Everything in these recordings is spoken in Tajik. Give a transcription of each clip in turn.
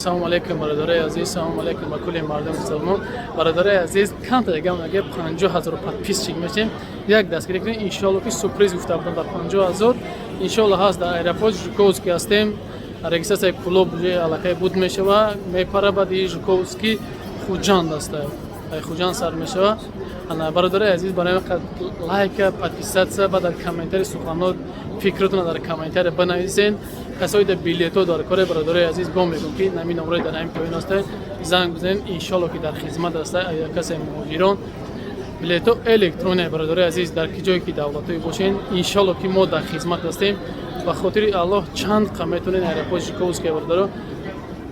Assalomu alaykum barodaray aziz, assalomu alaykum va kulli mardum musulmon. Barodaray aziz, kanta degam nage 50000 подписчик чекмешем. Як дастгирӣ кунем, иншоалло ки сюрприз гуфта будам ба 50000. Иншоалло ҳаст дар аэропорт Жуковский ҳастем. Регистрация клуб уже аллакай буд мешава. Мепара бади Жуковский Хуҷанд аст. Ай Хуҷанд сар мешава. Ана бародари азиз барои лайка, подписация ва дар комментари суханот фикротона дар комментари банависен. Касои дар билето дар кори бародари азиз гом мекунем ки нами номраи дар ҳамин поин аст. Занг бизанед иншоалло ки дар хизмат аст. Ая касе муҳоҷирон билето электроне бародари азиз дар ки ҷое ки давлатои бошен иншоалло ки мо дар хизмат ҳастем. Ба хотири Аллоҳ чанд қа метавонед аэропорт Жуковский бародаро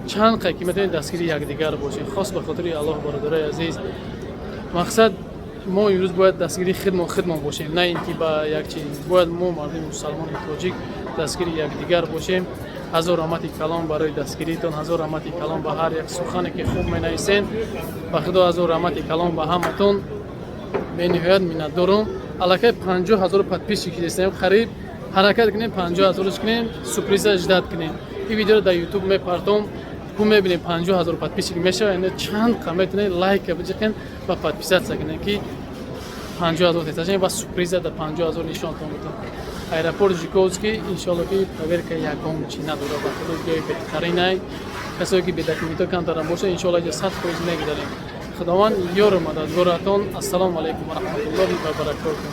чанд қа ки метавонед дастгири якдигар бошед. Хос ба хотири Аллоҳ бародари азиз. Мақсад мо имрӯз бояд дастгири хидмон бошем, на ин ки ба як чиз. Бояд мо мардуми мусалмони тоҷик дастгири якдигар бошем. ҳазор раҳмати калом барои дастгиритон, ҳазор раҳмати калом ба ҳар як сухане ки хуб менависен. Ба худо ҳазор раҳмати калом ба ҳаматон. бениҳоят миннатдорум. Аллакай 50000 подписчики дестем. Хариб ҳаракат кунем 50000 кунем, сюрприза ждат кунем. Ин видеоро дар YouTube мепартом. Бу мебинем 50000 подписчики мешава, энд чанд қа метавонед лайка биҷиқен ва подписация кунем ки 50000 тесашем ва сюрприза дар 50000 нишонтон будем. Аэропорт Жуковский иншоалло ки проверка ягон чи надора ба худо ҷои беҳтаринай. Касое ки бедокументо камтарам боша иншоалло ҷа 100% мегирем. Худованд ёру мададгоратон. Ассалому алайкум ва раҳматуллоҳи ва баракатуҳ.